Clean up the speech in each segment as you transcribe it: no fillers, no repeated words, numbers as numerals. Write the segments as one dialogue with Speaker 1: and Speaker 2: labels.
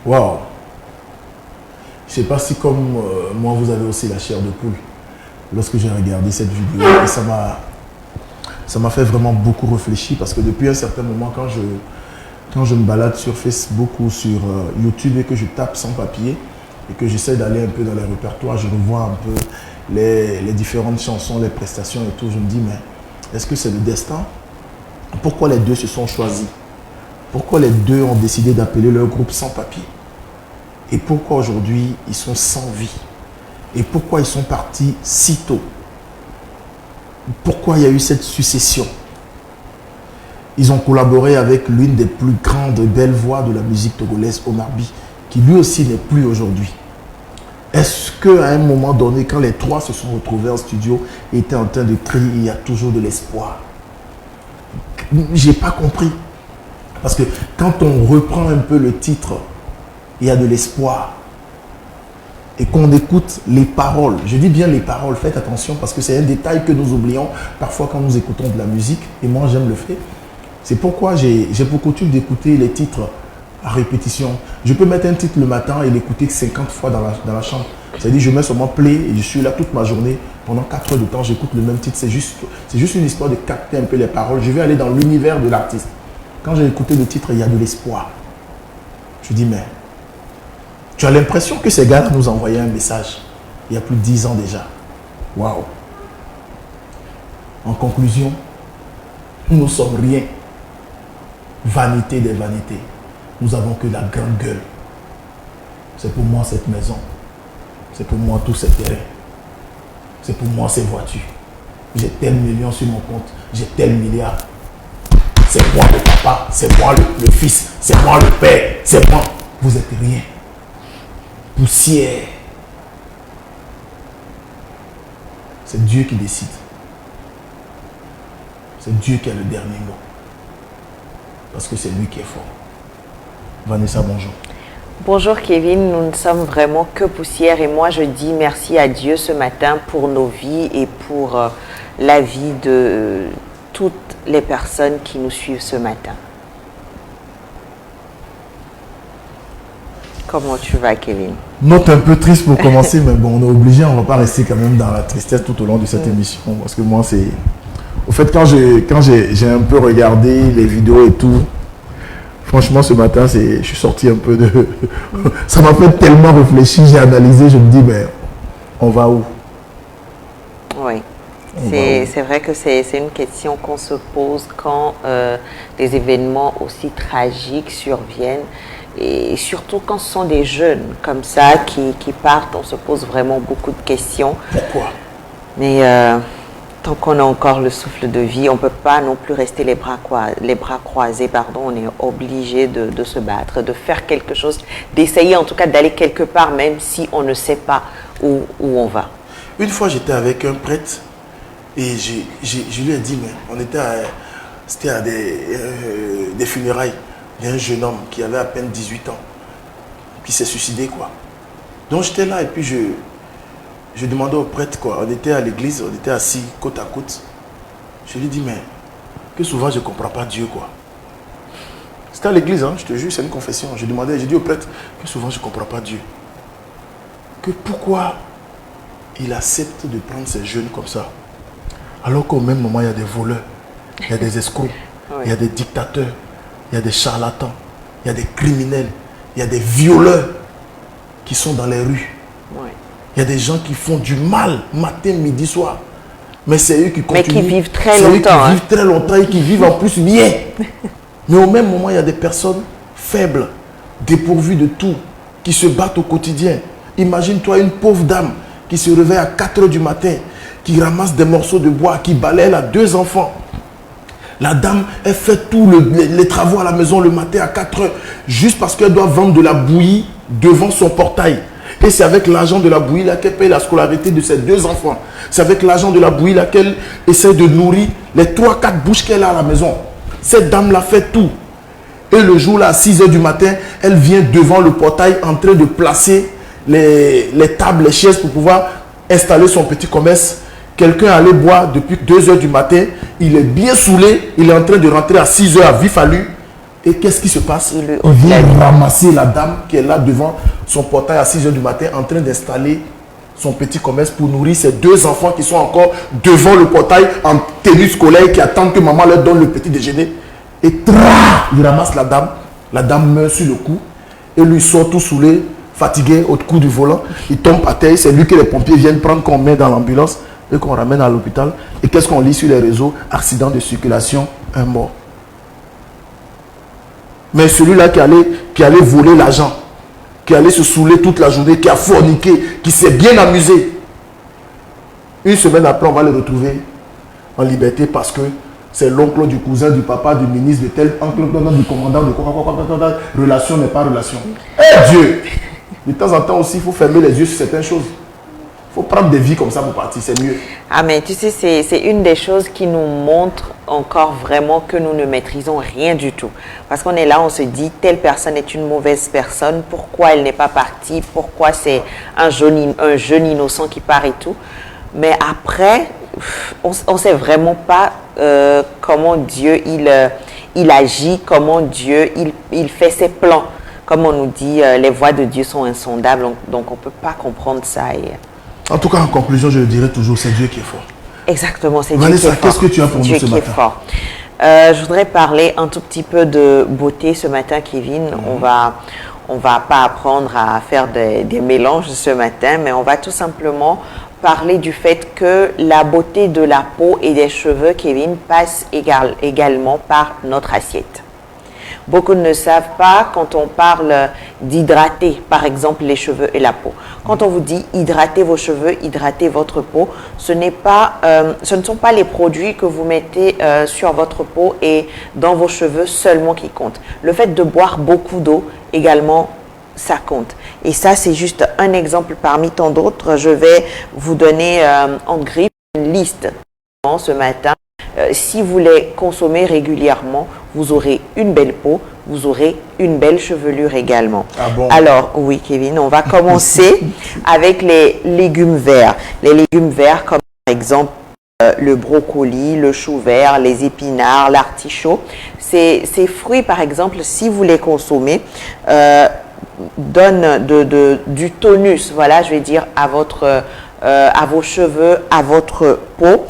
Speaker 1: Waouh. Je ne sais pas si comme moi vous avez aussi la chair de poule lorsque j'ai regardé cette vidéo et ça m'a fait vraiment beaucoup réfléchir parce que depuis un certain moment quand je me balade sur Facebook ou sur YouTube et que je tape Sans Papier et que j'essaie d'aller un peu dans les répertoires, je revois un peu les différentes chansons, les prestations et tout, je me dis mais est-ce que c'est le destin? Pourquoi les deux se sont choisis? Pourquoi les deux ont décidé d'appeler leur groupe Sans Papier? Et pourquoi aujourd'hui ils sont sans vie? Et pourquoi ils sont partis si tôt? Pourquoi il y a eu cette succession? Ils ont collaboré avec l'une des plus grandes et belles voix de la musique togolaise, Omar By, qui lui aussi n'est plus aujourd'hui. Est-ce qu'à un moment donné, quand les trois se sont retrouvés en studio et étaient en train de crier, il y a toujours de l'espoir? J'ai pas compris. Parce que quand on reprend un peu le titre, il y a de l'espoir. Et qu'on écoute les paroles, je dis bien les paroles, faites attention parce que c'est un détail que nous oublions parfois quand nous écoutons de la musique, et moi j'aime le faire. C'est pourquoi j'ai pour coutume d'écouter les titres à répétition. Je peux mettre un titre le matin et l'écouter 50 fois dans la chambre. C'est-à-dire je mets sur mon play et je suis là toute ma journée. Pendant 4 heures de temps, j'écoute le même titre. C'est juste une histoire de capter un peu les paroles. Je vais aller dans l'univers de l'artiste. Quand j'ai écouté le titre, il y a de l'espoir. Je dis mais tu as l'impression que ces gars-là nous envoyaient un message il y a plus de 10 ans déjà. Waouh! En conclusion, nous ne sommes rien. Vanité des vanités. Nous avons que la grande gueule. C'est pour moi cette maison. C'est pour moi tous ces terrains. C'est pour moi ces voitures. J'ai tel million sur mon compte. J'ai tel milliard. C'est moi le papa. C'est moi le fils. C'est moi le père. C'est moi. Vous êtes rien. Poussière. C'est Dieu qui décide. C'est Dieu qui a le dernier mot. Parce que c'est lui qui est fort. Vanessa, bonjour.
Speaker 2: Bonjour Kevin, nous ne sommes vraiment que poussière et moi je dis merci à Dieu ce matin pour nos vies et pour la vie de toutes les personnes qui nous suivent ce matin. Comment tu vas Kevin?
Speaker 1: Note un peu triste pour commencer, mais bon, on est obligé, on ne va pas rester quand même dans la tristesse tout au long de cette émission. Parce que moi, c'est... Au fait, quand j'ai un peu regardé les vidéos et tout, franchement, ce matin, je suis sorti un peu de... Ça m'a fait tellement réfléchir, j'ai analysé, je me dis, ben, on va où?
Speaker 2: Oui, c'est vrai que c'est une question qu'on se pose quand des événements aussi tragiques surviennent. Et surtout quand ce sont des jeunes comme ça qui partent, on se pose vraiment beaucoup de questions.
Speaker 1: Pourquoi?
Speaker 2: Mais tant qu'on a encore le souffle de vie, on ne peut pas non plus rester les bras croisés. On est obligé de se battre, de faire quelque chose, d'essayer en tout cas d'aller quelque part, même si on ne sait pas où on va.
Speaker 1: Une fois, j'étais avec un prêtre et je lui ai dit, mais c'était à des funérailles d'un jeune homme qui avait à peine 18 ans, qui s'est suicidé, quoi. Donc j'étais là et puis je demandais au prêtre, quoi. On était à l'église, on était assis côte à côte. Je lui ai dit, mais que souvent je ne comprends pas Dieu, quoi. C'était à l'église, hein, je te jure, c'est une confession. J'ai dit au prêtre que souvent je ne comprends pas Dieu. Que pourquoi il accepte de prendre ces jeunes comme ça, alors qu'au même moment il y a des voleurs, il y a des escrocs, il y a des dictateurs, il y a des charlatans, il y a des criminels, il y a des violeurs qui sont dans les rues.
Speaker 2: Oui.
Speaker 1: Il y a des gens qui font du mal matin, midi, soir. Mais c'est eux qui continuent.
Speaker 2: Mais qui vivent très longtemps.
Speaker 1: C'est eux qui vivent très longtemps et qui vivent en plus bien. Mais au même moment, il y a des personnes faibles, dépourvues de tout, qui se battent au quotidien. Imagine-toi une pauvre dame qui se réveille à 4 heures du matin, qui ramasse des morceaux de bois, qui balaie, elle a 2 enfants. La dame, elle fait tous les travaux à la maison le matin à 4 heures, juste parce qu'elle doit vendre de la bouillie devant son portail. Et c'est avec l'argent de la bouillie là qu'elle paye la scolarité de ses 2 enfants. C'est avec l'argent de la bouillie là qu'elle essaie de nourrir les 3-4 bouches qu'elle a à la maison. Cette dame-là fait tout. Et le jour là, à 6 heures du matin, elle vient devant le portail en train de placer les tables, les chaises pour pouvoir installer son petit commerce. Quelqu'un allait boire depuis 2 heures du matin, il est bien saoulé, il est en train de rentrer à 6 heures à vif à lui. Et qu'est-ce qui se passe?
Speaker 2: Il
Speaker 1: Il vient ramasser la dame qui est là devant son portail à 6 h du matin en train d'installer son petit commerce pour nourrir ses 2 enfants qui sont encore devant le portail en tenue scolaire qui attendent que maman leur donne le petit déjeuner. Et il ramasse la dame meurt sur le coup et lui sort tout saoulé, fatigué au cou du volant. Il tombe à terre, c'est lui que les pompiers viennent prendre, qu'on met dans l'ambulance et qu'on ramène à l'hôpital. Et qu'est-ce qu'on lit sur les réseaux? Accident de circulation, un mort. Mais celui-là qui allait voler l'argent, qui allait se saouler toute la journée, qui a forniqué, qui s'est bien amusé. Une semaine après, on va le retrouver en liberté parce que c'est l'oncle du cousin, du papa, du ministre, de tel, oncle du commandant, de quoi. Relation n'est pas relation. Eh Dieu! De temps en temps aussi, il faut fermer les yeux sur certaines choses. Il faut prendre des vies comme ça pour partir, c'est mieux.
Speaker 2: Ah mais tu sais, c'est une des choses qui nous montre encore vraiment que nous ne maîtrisons rien du tout. Parce qu'on est là, on se dit, telle personne est une mauvaise personne, pourquoi elle n'est pas partie, pourquoi c'est un jeune innocent qui part et tout. Mais après, on ne sait vraiment pas comment Dieu il agit, comment Dieu il fait ses plans. Comme on nous dit, les voies de Dieu sont insondables, donc on ne peut pas comprendre ça.
Speaker 1: En tout cas, en conclusion, je le dirais toujours, c'est Dieu qui est fort.
Speaker 2: Exactement, c'est Dieu
Speaker 1: Vanessa,
Speaker 2: qui est fort.
Speaker 1: qu'est-ce que tu as pour nous ce matin?
Speaker 2: Fort. Je voudrais parler un tout petit peu de beauté ce matin, Kevin. On va pas apprendre à faire des mélanges ce matin, mais on va tout simplement parler du fait que la beauté de la peau et des cheveux, Kevin, passe également par notre assiette. Beaucoup ne savent pas quand on parle d'hydrater, par exemple, les cheveux et la peau. Quand on vous dit hydrater vos cheveux, hydrater votre peau, ce ne sont pas les produits que vous mettez sur votre peau et dans vos cheveux seulement qui comptent. Le fait de boire beaucoup d'eau également, ça compte. Et ça, c'est juste un exemple parmi tant d'autres. Je vais vous donner en griffe une liste ce matin. Si vous les consommez régulièrement, vous aurez une belle peau, vous aurez une belle chevelure également.
Speaker 1: Ah bon?
Speaker 2: Alors, oui, Kevin, on va commencer avec les légumes verts. Les légumes verts comme par exemple le brocoli, le chou vert, les épinards, l'artichaut. Ces fruits, par exemple, si vous les consommez, donnent du tonus, voilà, je vais dire, à vos cheveux, à votre peau.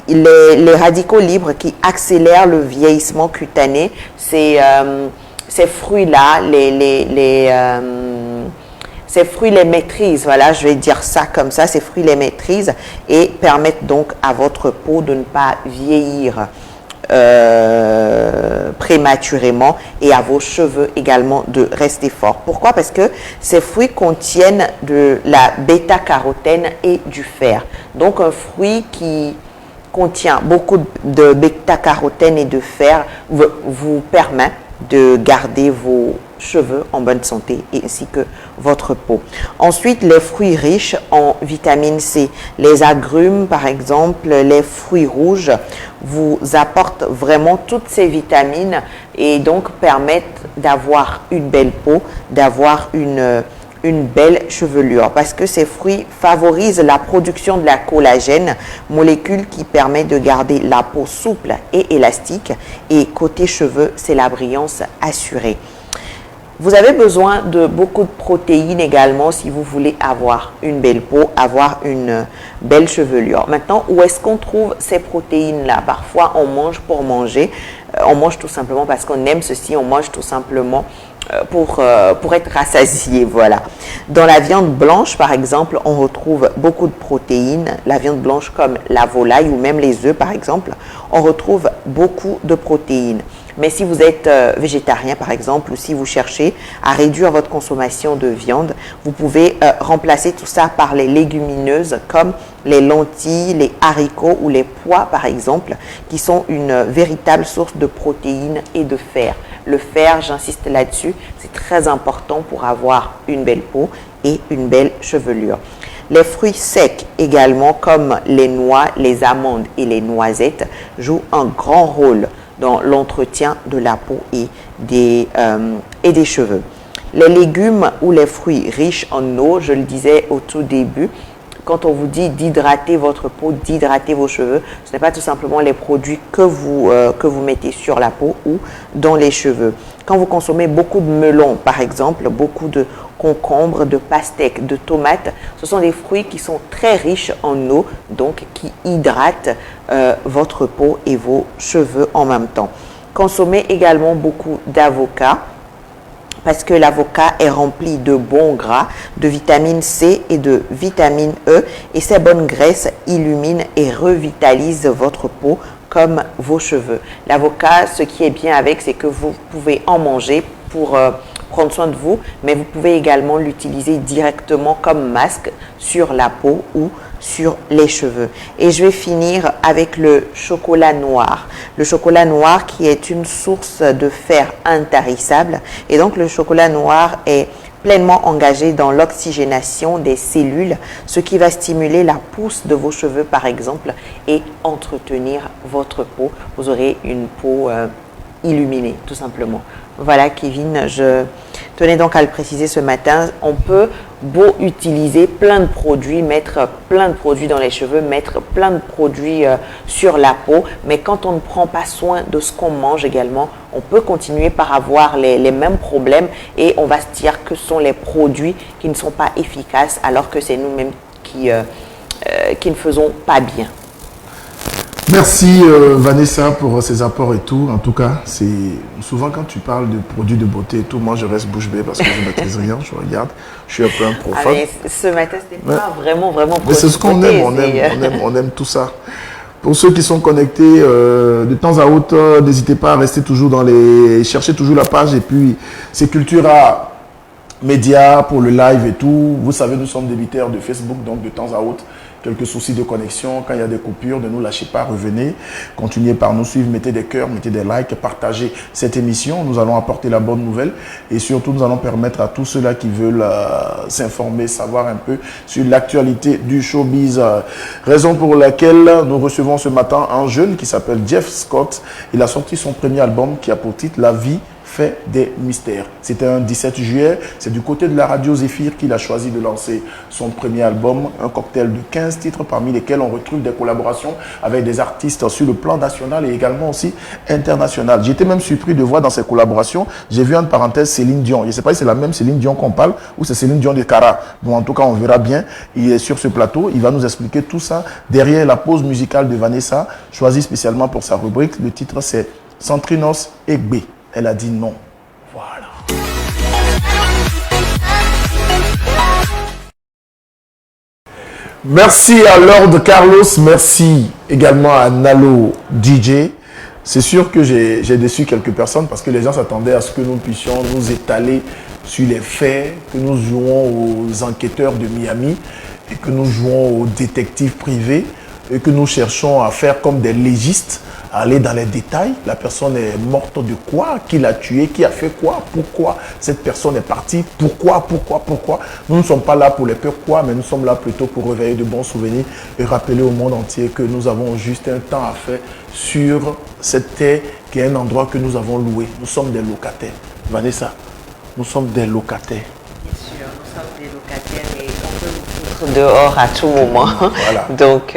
Speaker 2: Les radicaux libres qui accélèrent le vieillissement cutané, ces fruits-là, ces fruits les maîtrisent, voilà, je vais dire ça comme ça, ces fruits les maîtrisent et permettent donc à votre peau de ne pas vieillir prématurément et à vos cheveux également de rester forts. Pourquoi? Parce que ces fruits contiennent de la bêta-carotène et du fer. Donc un fruit qui contient beaucoup de bêta-carotène et de fer vous permet de garder vos cheveux en bonne santé ainsi que votre peau. Ensuite, les fruits riches en vitamine C. Les agrumes, par exemple, les fruits rouges vous apportent vraiment toutes ces vitamines et donc permettent d'avoir une belle peau, d'avoir une belle chevelure parce que ces fruits favorisent la production de la collagène, molécule qui permet de garder la peau souple et élastique. Et côté cheveux, c'est la brillance assurée. Vous avez besoin de beaucoup de protéines également si vous voulez avoir une belle peau, avoir une belle chevelure. Maintenant, où est-ce qu'on trouve ces protéines-là? Parfois, on mange pour manger. On mange tout simplement parce qu'on aime ceci. On mange tout simplement pour être rassasié, voilà. Dans la viande blanche, par exemple, on retrouve beaucoup de protéines. La viande blanche comme la volaille ou même les œufs, par exemple, on retrouve beaucoup de protéines. Mais si vous êtes végétarien, par exemple, ou si vous cherchez à réduire votre consommation de viande, vous pouvez remplacer tout ça par les légumineuses comme les lentilles, les haricots ou les pois, par exemple, qui sont une véritable source de protéines et de fer. Le fer, j'insiste là-dessus, c'est très important pour avoir une belle peau et une belle chevelure. Les fruits secs également, comme les noix, les amandes et les noisettes, jouent un grand rôle dans l'entretien de la peau et des cheveux. Les légumes ou les fruits riches en eau, je le disais au tout début, quand on vous dit d'hydrater votre peau, d'hydrater vos cheveux, ce n'est pas tout simplement les produits que vous mettez sur la peau ou dans les cheveux. Quand vous consommez beaucoup de melons, par exemple, beaucoup de concombres, de pastèques, de tomates, ce sont des fruits qui sont très riches en eau, donc qui hydratent votre peau et vos cheveux en même temps. Consommez également beaucoup d'avocats, parce que l'avocat est rempli de bons gras, de vitamine C et de vitamine E, et ces bonnes graisses illuminent et revitalisent votre peau comme vos cheveux. L'avocat, ce qui est bien avec, c'est que vous pouvez en manger pour prendre soin de vous, mais vous pouvez également l'utiliser directement comme masque sur la peau ou sur les cheveux. Et je vais finir avec le chocolat noir. Le chocolat noir qui est une source de fer intarissable. Et donc le chocolat noir est pleinement engagé dans l'oxygénation des cellules, ce qui va stimuler la pousse de vos cheveux par exemple et entretenir votre peau. Vous aurez une peau illuminée tout simplement. Voilà Kevin, je tenais donc à le préciser ce matin. On peut beau utiliser plein de produits, mettre plein de produits dans les cheveux, mettre plein de produits sur la peau, mais quand on ne prend pas soin de ce qu'on mange également, on peut continuer par avoir les mêmes problèmes et on va se dire que ce sont les produits qui ne sont pas efficaces alors que c'est nous-mêmes qui ne faisons pas bien.
Speaker 1: Merci Vanessa pour ces apports et tout. En tout cas, c'est souvent quand tu parles de produits de beauté et tout, moi je reste bouche bée parce que je ne maîtrise rien, je regarde, je suis un peu un profane.
Speaker 2: Mais ce matin, c'était pas vraiment
Speaker 1: mais c'est ce qu'on aime, on aime tout ça. Pour ceux qui sont connectés, de temps à autre, n'hésitez pas à rester toujours chercher toujours la page et puis c'est Cultura Média pour le live et tout. Vous savez, nous sommes débiteurs de Facebook, donc de temps à autre, quelques soucis de connexion, quand il y a des coupures, ne nous lâchez pas, revenez, continuez par nous suivre, mettez des cœurs, mettez des likes, partagez cette émission, nous allons apporter la bonne nouvelle et surtout nous allons permettre à tous ceux-là qui veulent s'informer, savoir un peu sur l'actualité du showbiz. Raison pour laquelle nous recevons ce matin un jeune qui s'appelle Jeff Scott. Il a sorti son premier album qui a pour titre La vie fait des mystères. C'était un 17 juillet. C'est du côté de la radio Zéphyr qu'il a choisi de lancer son premier album, un cocktail de 15 titres parmi lesquels on retrouve des collaborations avec des artistes sur le plan national et également aussi international. J'étais même surpris de voir dans ces collaborations, j'ai vu en parenthèse Céline Dion. Je ne sais pas si c'est la même Céline Dion qu'on parle ou c'est Céline Dion de Cara. Bon, en tout cas, on verra bien. Il est sur ce plateau. Il va nous expliquer tout ça derrière la pause musicale de Vanessa, choisie spécialement pour sa rubrique. Le titre, c'est Centrinos Egbe. Elle a dit non. Voilà. Merci à Lord Carlos. Merci également à Nalo DJ. C'est sûr que j'ai déçu quelques personnes parce que les gens s'attendaient à ce que nous puissions nous étaler sur les faits, que nous jouons aux enquêteurs de Miami et que nous jouons aux détectives privés et que nous cherchons à faire comme des légistes, à aller dans les détails. La personne est morte de quoi? Qui l'a tué? Qui a fait quoi? Pourquoi cette personne est partie? Pourquoi? Nous ne sommes pas là pour les pourquoi, mais nous sommes là plutôt pour réveiller de bons souvenirs et rappeler au monde entier que nous avons juste un temps à faire sur cette terre qui est un endroit que nous avons loué. Nous sommes des locataires. Vanessa, nous sommes des locataires.
Speaker 2: Bien sûr, nous sommes des locataires et on peut nous foutre dehors à tout moment.
Speaker 1: Voilà.
Speaker 2: Donc,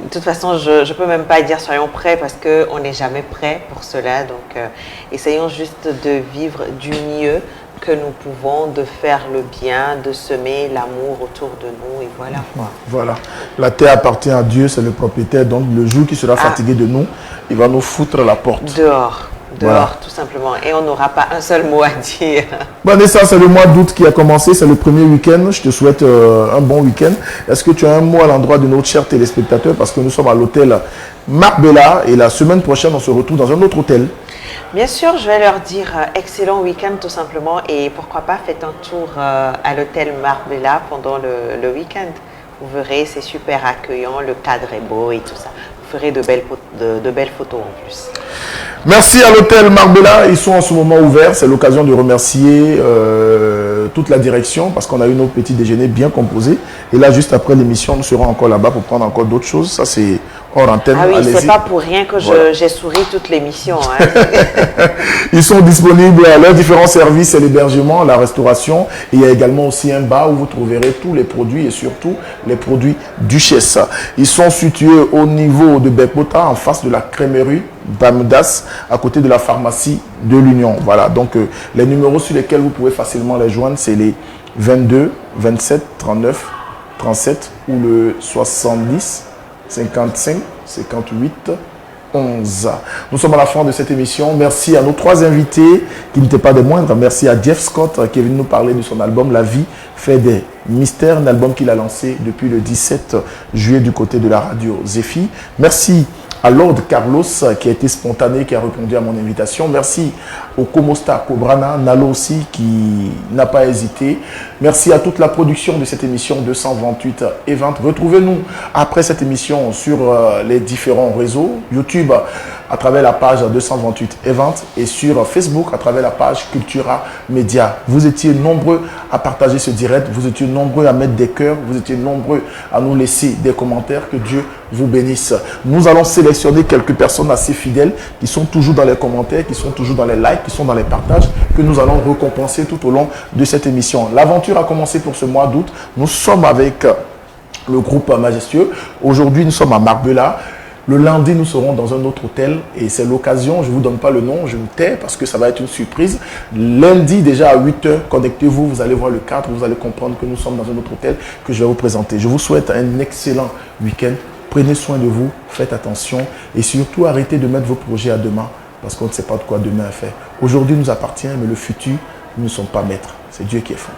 Speaker 2: de toute façon, je ne peux même pas dire soyons prêts parce qu'on n'est jamais prêt pour cela. Donc, essayons juste de vivre du mieux que nous pouvons, de faire le bien, de semer l'amour autour de nous et voilà.
Speaker 1: Voilà. La terre appartient à Dieu, c'est le propriétaire. Donc, le jour qui sera fatigué de nous, il va nous foutre la porte.
Speaker 2: Dehors,
Speaker 1: Voilà.
Speaker 2: tout simplement. Et on n'aura pas un seul mot à dire.
Speaker 1: Vanessa, c'est le mois d'août qui a commencé, c'est le premier week-end. Je te souhaite un bon week-end. Est-ce que tu as un mot à l'endroit de nos chers téléspectateurs? Parce que nous sommes à l'hôtel Marbella et la semaine prochaine, on se retrouve dans un autre hôtel.
Speaker 2: Bien sûr, je vais leur dire excellent week-end tout simplement et pourquoi pas faites un tour à l'hôtel Marbella pendant le week-end. Vous verrez, c'est super accueillant, le cadre est beau et tout ça. Vous ferez de belles photos en plus.
Speaker 1: Merci à l'hôtel Marbella, ils sont en ce moment ouverts. C'est l'occasion de remercier toute la direction parce qu'on a eu nos petits déjeuners bien composés. Et là, juste après l'émission, nous serons encore là-bas pour prendre encore d'autres choses. Ça, c'est hors antenne.
Speaker 2: Ah oui, c'est pas pour rien que j'ai souri toute l'émission. Hein.
Speaker 1: Ils sont disponibles à leurs différents services, c'est l'hébergement, la restauration. Et il y a également aussi un bar où vous trouverez tous les produits et surtout les produits Duchesse. Ils sont situés au niveau de Bekota, en face de la crèmerie Bamdas, à côté de la pharmacie de l'Union. Voilà, donc les numéros sur lesquels vous pouvez facilement les joindre, c'est les 22, 27, 39, 37 ou le 70, 55, 58, 11. Nous sommes à la fin de cette émission. Merci à nos trois invités qui n'étaient pas des moindres. Merci à Jeff Scott qui est venu nous parler de son album La vie fait des mystères, un album qu'il a lancé depuis le 17 juillet du côté de la radio Zephy. Merci à Lord Carlos qui a été spontané, qui a répondu à mon invitation. Merci au Komosta Kobrana, Nalo aussi qui n'a pas hésité. Merci à toute la production de cette émission 228 Event. Retrouvez-nous après cette émission sur les différents réseaux, YouTube à travers la page 228 Event et sur Facebook à travers la page Cultura Média. Vous étiez nombreux à partager ce direct, vous étiez nombreux à mettre des cœurs, vous étiez nombreux à nous laisser des commentaires. Que Dieu vous bénisse. Nous allons sélectionner quelques personnes assez fidèles qui sont toujours dans les commentaires, qui sont toujours dans les likes, qui sont dans les partages, que nous allons récompenser tout au long de cette émission. L'aventure a commencé pour ce mois d'août. Nous sommes avec le groupe Majestueux. Aujourd'hui, nous sommes à Marbella. Le lundi, nous serons dans un autre hôtel et c'est l'occasion, je ne vous donne pas le nom, je me tais parce que ça va être une surprise. Lundi, déjà à 8h, connectez-vous, vous allez voir le cadre, vous allez comprendre que nous sommes dans un autre hôtel que je vais vous présenter. Je vous souhaite un excellent week-end. Prenez soin de vous, faites attention et surtout arrêtez de mettre vos projets à demain parce qu'on ne sait pas de quoi demain est fait. Aujourd'hui nous appartient, mais le futur, nous ne sommes pas maîtres. C'est Dieu qui est fort.